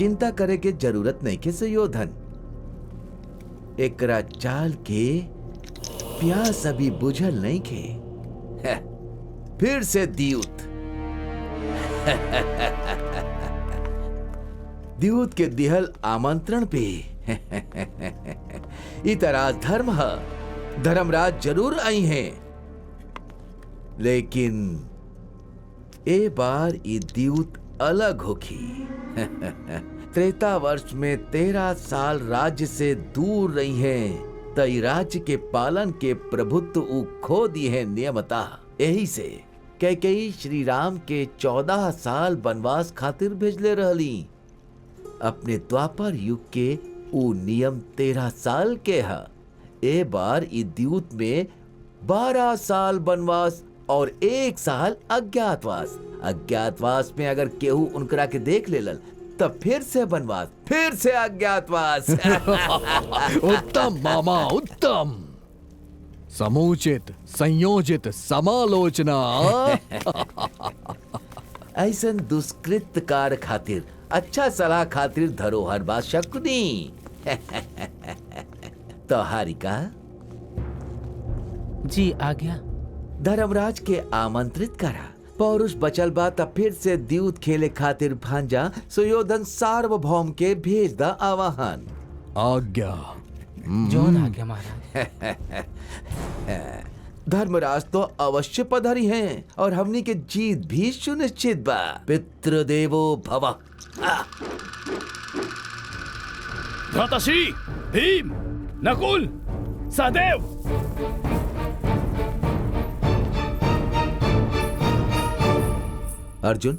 चिंता करे के जरूरत नहीं के सुयोधन। एकरा चाल के प्यास अभी बुझल नहीं के। फिर से द्यूत द्यूत के दिहल आमंत्रण पे इतराज धर्म है, धर्मराज जरूर आई हैं, लेकिन ए बार ये द्यूत अलग होगी। त्रेता वर्ष में 13 साल राज्य से दूर रही हैं, तई राज्य के पालन के प्रभुत्व उ खो दी है नियमता। यही से कैकेयी श्री राम के 14 साल वनवास खातिर भेजले रहली। अपने द्वापर युग के उ नियम 13 साल के है। ए बार ई द्यूत में 12 साल वनवास और 1 साल अज्ञातवास। अज्ञातवास में अगर केहू उनकरा के देख लेलल तब फिर से वनवास, फिर से अज्ञातवास। उत्तम मामा उत्तम, समुचित संयोजित समालोचना। ऐसन दुष्कृत कार्य खातिर अच्छा सलाह खातिर धरोहर बा शकुनी। तो हारिका जी आज्ञा। धर्मराज के आमंत्रित करा। पौरुष बचल बा तब फिर से द्यूत खेले खातिर भांजा सुयोधन सार्वभौम के भेज दा आवाहन। आज्ञा। जौन आज्ञा महाराज। धर्मराज तो अवश्य पधारी हैं और हमनी के जीत भी सुनिश्चित बा। पितृदेवो भव। भ्राताश्री भीम, नकुल, सहदेव, अर्जुन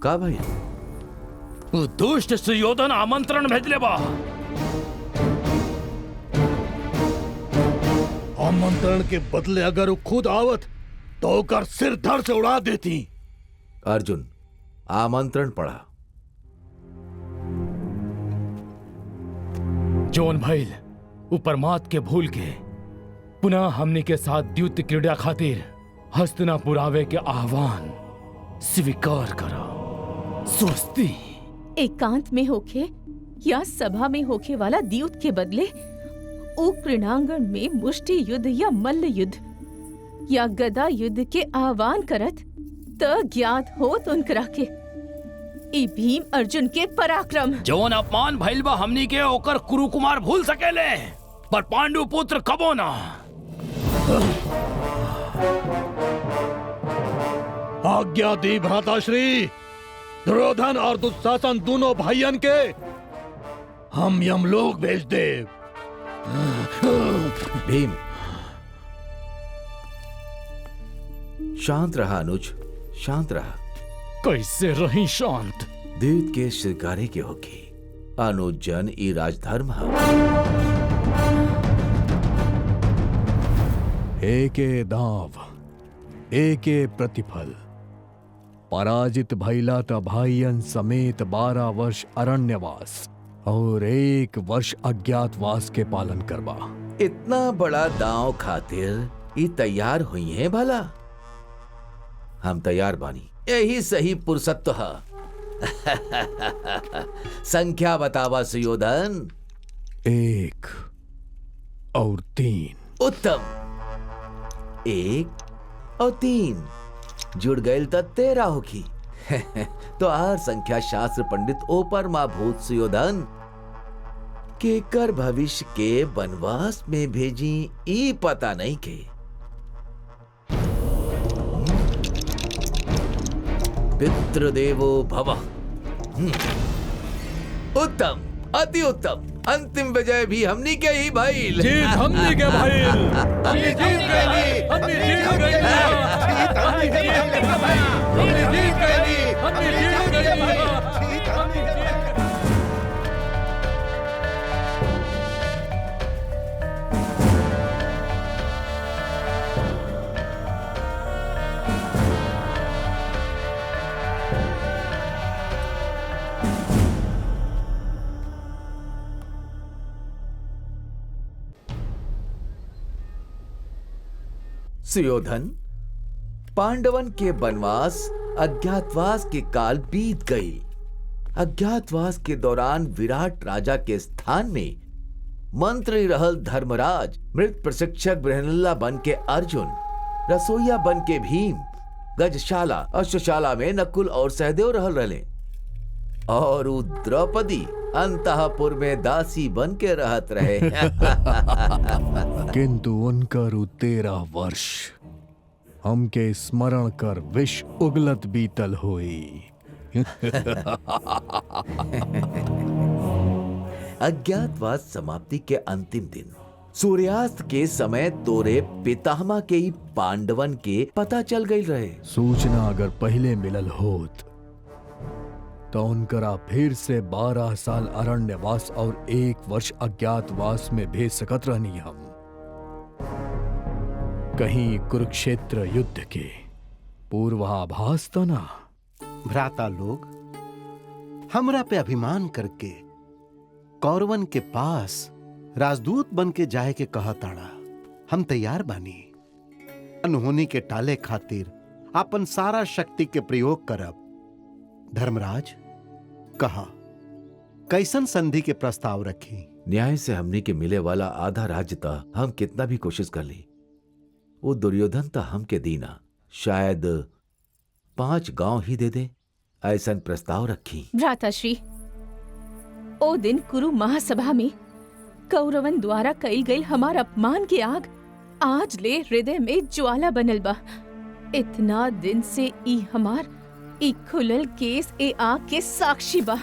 का भाई दुष्ट सुयोधन आमंत्रण भेजले बा। आमंत्रण के बदले अगर वो खुद आवत तो ओकर सिर धड़ से उड़ा देती। अर्जुन आमंत्रण पढ़ा। जौन भइल ऊपर मात के भूल के पुनः हमनी के साथ द्यूत क्रीड़ा खातिर हस्तिनापुर आवे के आह्वान स्वीकार करा। स्वस्ति। एकांत में होके या सभा में होके वाला द्यूत के बदले ओ क्रीड़ांगण में मुष्टि युद्ध या मल्ल युद्ध या गदा युद्ध के आह्वान करत त ज्ञात होत उनकरा के ई भीम अर्जुन के पराक्रम। जौन अपमान भइल बा हमनी के ओकर कुरुकुमार भूल सकेले, पर पांडु पुत्र कबो ना। आज्ञा दी भ्राताश्री। दुर्योधन और दुशासन दोनों भाइयन के हम यमलोक भेज दे। भीम शांत रहा अनुज, शांत रहा। कैसे रही शांत? द्यूत के शिकारी के होगी। अनुज जन ई राजधर्म है। एके दाव एके प्रतिफल। पराजित भइला त भाइयन समेत 12 वर्ष अरण्यवास और 1 वर्ष अज्ञातवास के पालन करवा। इतना बड़ा दांव खातिर ई तैयार हुई हैं भला? हम तैयार बानी, यही सही पुरुषत्व है। संख्या बतावा सुयोधन। 1 और 3। उत्तम। 1 और 3 जुड़ गए तो 13 होगी। तो आर संख्या शास्त्र पंडित ओपर माँ भूत सुयोधन केकर भविष्य के वनवास में भेजी ई पता नहीं के। पितृदेवो भव। उत्तम, अति उत्तम। अंतिम विजय भी हमनी के ही भाई। जीत हमनी के भाई। हमने जीत गई। हमने जीत गई। हमने जीत गई। हमने जीत गई। हमने जीत गई। सुयोधन, पांडवन के वनवास अज्ञातवास के काल बीत गई। अज्ञातवास के दौरान विराट राजा के स्थान में मंत्री रहल धर्मराज, मृत प्रशिक्षक बृहनल्ला बन के अर्जुन, रसोईया बन के भीम, गजशाला अश्वशाला में नकुल और सहदेव रहल रहे, और उ द्रौपदी अंतःपुर में दासी बन के रहत रहे। किंतु उनकर 13 वर्ष हमके स्मरण कर विष उगलत बीतल होई। अज्ञातवास समाप्ति के अंतिम दिन सूर्यास्त के समय तोरे पितामह के ही पांडवन के पता चल गई रहे। सूचना अगर पहले मिलल होत तो उनकरा फिर से 12 साल अरण्यवास और 1 वर्ष अज्ञातवास में भेज सकत रहनी हम। कहीं कुरुक्षेत्र युद्ध के पूर्वाभास तो ना। भ्राता लोग, हमरा पे अभिमान करके कौरवन के पास राजदूत बन के जाए के कहताड़ा। हम तैयार बानी। अनहोनी के टाले खातिर अपन सारा शक्ति के प्रयोग करब। धर्मराज, कहा कैसन संधि के प्रस्ताव रखी? न्याय से हमने के मिले वाला आधा राज्य था हम कितना भी कोशिश कर ली, वो दुर्योधन था हम के दीना, शायद 5 गांव ही दे दे, ऐसा प्रस्ताव रखी। भ्राताश्री, ओ दिन कुरु महासभा में कौरवन द्वारा कईल गई हमार अपमान की आग आज ले हृदय में ज्वाला बनल बा। इतना दिन से ई हमार ई खुलल केस ए आग के साक्षी बा।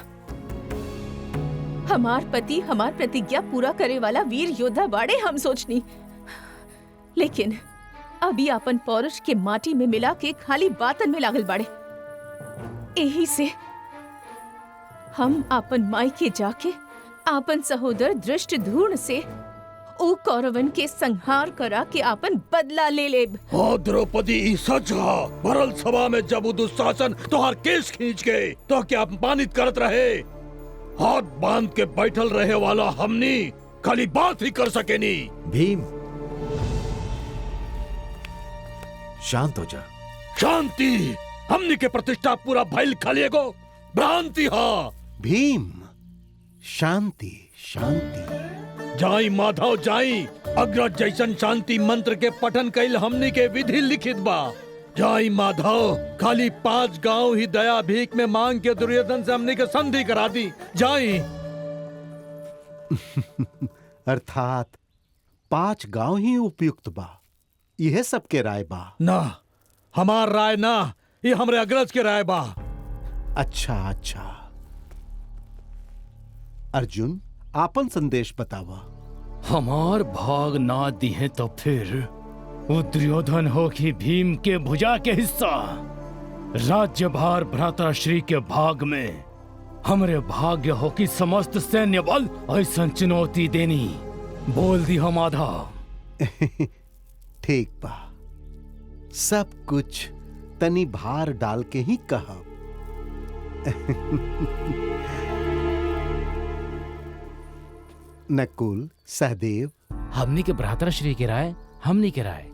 हमार पति हमार प्रतिज्ञा पूरा करे वाला वीर योद्धा बाड़े हम सोचनी, लेकिन अभी अपन पौरुष के माटी में मिला के खाली बातन में लागल बाड़े। यही से हम अपन माई के जाके आपन सहोदर दृष्टद्युम्न से ओ कौरवन के संहार करा के आपन बदला ले लेब। हाँ द्रौपदी, ई सच हा। भरल सभा में जब वो दुशासन तोहार केस खींच के तो क्या अपमानित करत रहे, हाथ बांध के बैठल रहे वाला हमनी खाली बात ही कर सकेनी। भीम, शांत हो जा। शांति? हमनी के प्रतिष्ठा पूरा भइल खाली एगो भ्रांति हा। भीम, शांति शांति। जाई माधव जाई, अग्रज जैसन शांति मंत्र के पठन कैल हमनी के विधि लिखित बा। जाई माधव, खाली 5 गांव ही दया भीख में मांग के दुर्योधन से हमनी के संधि करा दी। जाई। अर्थात 5 गांव ही उपयुक्त बा, यह सबके राय बा? ना, हमार राय ना, ये हमरे अग्रज के राय बा। अच्छा अच्छा। अर्जुन, आपन संदेश बतावा। हमार भाग ना दिए तो फिर वो दुर्योधन हो कि भीम के भुजा के हिस्सा राज्य भार भ्राताश्री के भाग में। हमरे भाग्य हो कि समस्त सैन्य बल ऐसा चुनौती देनी। बोल दी हम आधा। ठीक बा, सब कुछ तनी भार डाल के ही कहब। नकुल, सहदेव, हमनी के भ्राताश्री की राय, हमनी के राय।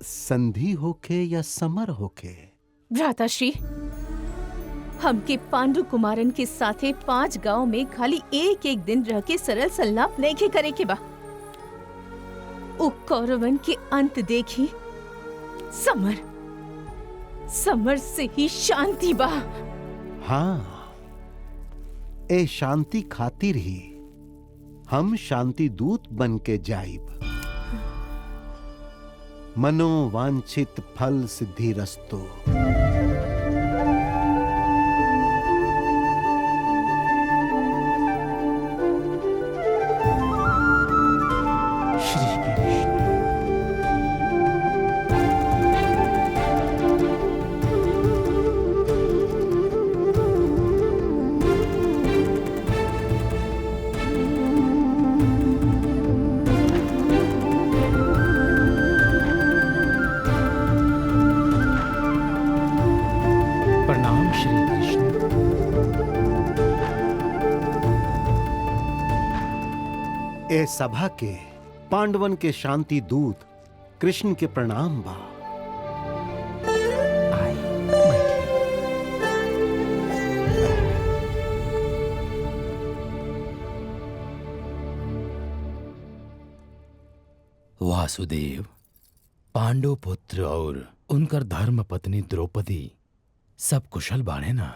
संधि होके या समर होके? भ्राताश्री, हमके पांडु कुमारन के साथे 5 गांव में खाली एक दिन रह के सरल सल्लाप नहीं करे के बा। ओ कौरवन के अंत देखी समर, समर से ही शांति बा। हाँ, ए शांति खातिर ही हम शांति दूत बन के जाइब। मनोवांछित फल सिद्धि रस्तो। ए सभा के पांडवन के शांति दूत कृष्ण के प्रणाम बा। वासुदेव, पांडव पुत्र और उनकर धर्म पत्नी द्रौपदी सब कुशल बाणे ना?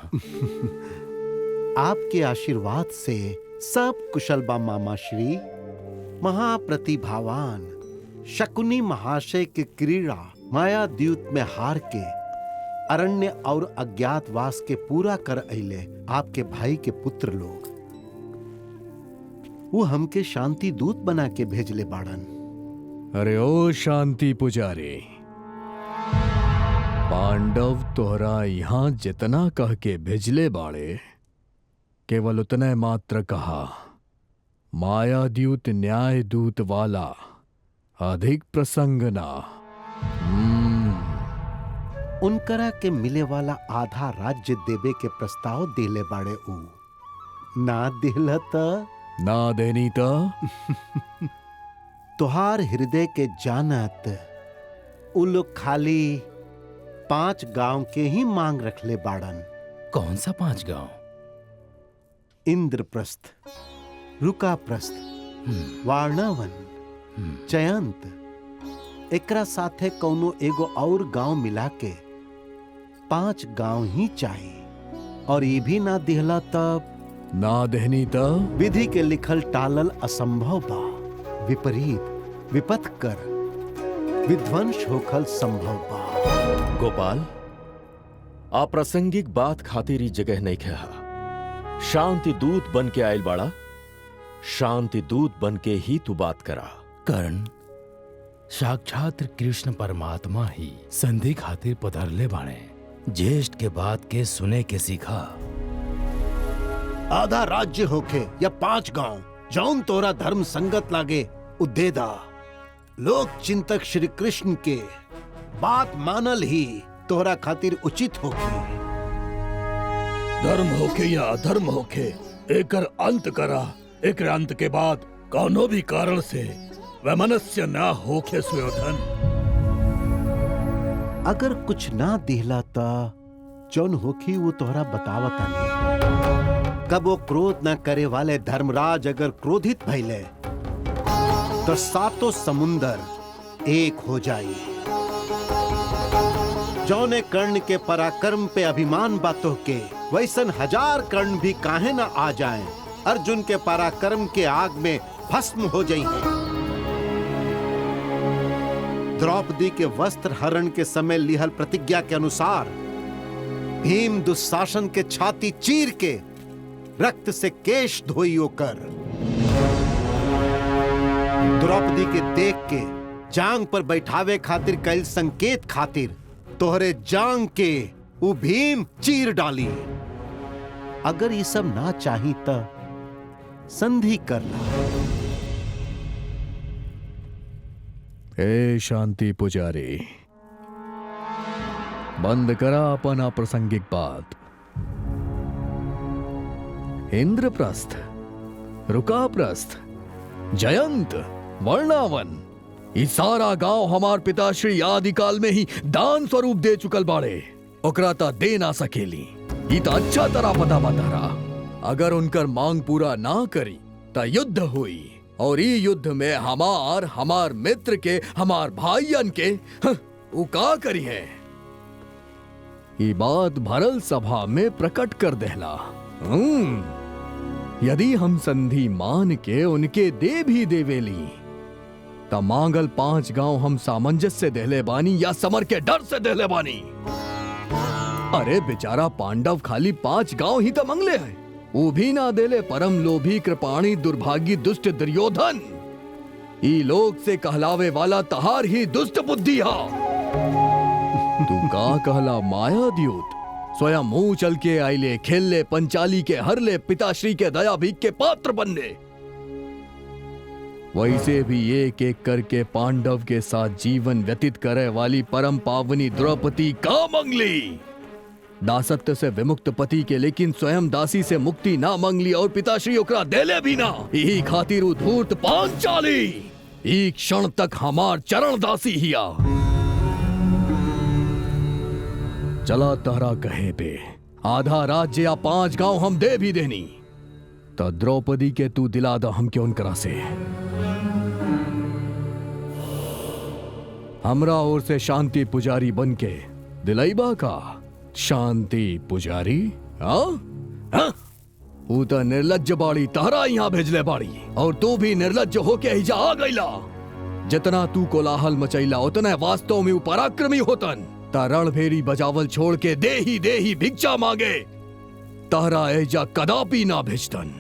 आपके आशीर्वाद से सब कुशल बा मामा श्री। महाप्रतिभावान शकुनी महाशय के क्रीड़ा माया द्यूत में हार के अरण्य और अज्ञातवास के पूरा कर अइले आपके भाई के पुत्र लोग। वो हमके शांति दूत बना के भेजले बाड़न। अरे ओ शांति पुजारी, पांडव तोहरा यहाँ जितना कह के भेजले बाड़े केवल उतने मात्र कहा। मायाद्यूत न्याय दूत वाला अधिक प्रसंग ना। उनकरा के मिले वाला आधा राज्य देवे के प्रस्ताव दिले बाड़े ऊ। ना दिल त ना देनी तो तुहार हृदय के जानत उ लोग खाली 5 गांव के ही मांग रखले बाड़न। कौन सा 5 गांव? इंद्रप्रस्थ, रुकाप्रस्थ, वारणावन, चयंत, एकरा साथे कौनो एगो और गांव मिला के 5 गांव ही चाहिए। और ये भी ना दिहला तब ना देनी तो विधि के लिखल टालल असंभव बा। विपरीत विपत कर विध्वंस होखल संभव बा। गोपाल, अप्रासंगिक बात खातिर ही जगह नहीं कहा। शांति दूत बन के आयल बाड़ा, शांति दूत बन के ही तू बात करा। कर्ण, साक्षात कृष्ण परमात्मा ही संधि खातिर पधरले बाणे। ज्येष्ठ के बात के सुने के सीखा। आधा राज्य होखे या 5 गांव, जौन तोरा धर्म संगत लागे उद्देदा। लोक चिंतक श्री कृष्ण के बात मानल ही तोरा खातिर उचित होखे। धर्म होके या अधर्म होके एकर अंत करा। एक अंत के बाद कौनो भी कारण से वैमनस्य ना होके सुयोधन। अगर कुछ ना दिहला ता जौन होखी वो तोहरा बतावता नहीं। कब वो क्रोध ना करे वाले धर्मराज अगर क्रोधित भइले तो 7 समुंदर एक हो जाई। जौने कर्ण के पराक्रम पे अभिमान बातों के वैसन 1000 कर्ण भी काहे ना आ जाएं, अर्जुन के पराक्रम के आग में भस्म हो जाएंगे। द्रौपदी के वस्त्र हरण के समय लिहल प्रतिज्ञा के अनुसार भीम दुशासन के छाती चीर के रक्त से केश धोइयो कर द्रौपदी के देख के जांग पर बैठावे खातिर कैल संकेत खातिर तोहरे जांग के वो भीम चीर डाली। अगर ये सब ना चाही त संधि कर ला। ए शांति पुजारी, बंद करा अपन अप्रासंगिक बात। इंद्रप्रस्थ, रुकाप्रस्थ, जयंत, वर्णावन, ये सारा गांव हमार पिताश्री आदिकाल में ही दान स्वरूप दे चुकल बाड़े। ओकरा ता दे ना सकेली, ये ता अच्छा तरह पता बता। अगर उनकर मांग पूरा ना करी ता युद्ध हुई, और ई युद्ध में हमार मित्र के, हमार भाइयन के वो का करी है। ये बात भरल सभा में प्रकट कर देला। यदि हम संधि मान के उनके दे भी देवेली ता मांगल 5 गांव हम सामंजस्य देले बानी या समर के डर से देले बानी। अरे बेचारा पांडव खाली 5 गांव ही तो मंगले हैं, वो भी ना देले परम लोभी कृपाणी दुर्भागी दुष्ट दुर्योधन। ई लोग से कहलावे वाला तहार ही दुष्ट बुद्धि हा। तू का कहला माया द्यूत, स्वयं मुंह चल के आइले, खेलले, पंचाली के हरले, पिताश्री के दया भीख के पात्र बनने। वैसे भी एक एक करके पांडव के साथ जीवन व्यतीत करे वाली परम पावनी द्रौपदी का मंगली। दासत्व से विमुक्त पति के लेकिन स्वयं दासी से मुक्ति ना मंगली, और पिताश्री ओकरा देले भी ना। यही खातिर उ धूर्त पांचाली एक क्षण तक हमार चरण दासी हिया। चला तहरा कहे पे आधा राज्य या 5 गांव हम दे भी देनी, तो द्रौपदी के तू दिला दा हम क्यों करा से। हमरा ओर से शांति पुजारी बन के दिलैबा का शांति पुजारी? हाँ? ऊ तो निर्लज्ज बाड़ी, तहरा यहाँ भेजले बाड़ी, और तू भी निर्लज्ज होके हिजा आ गईला। जितना तू कोलाहल मचैला उतना वास्तव में पराक्रमी होतन। रण भेरी बजावल छोड़ के दे ही भिक्षा मांगे, तहरा एजा कदापि ना भेजतन।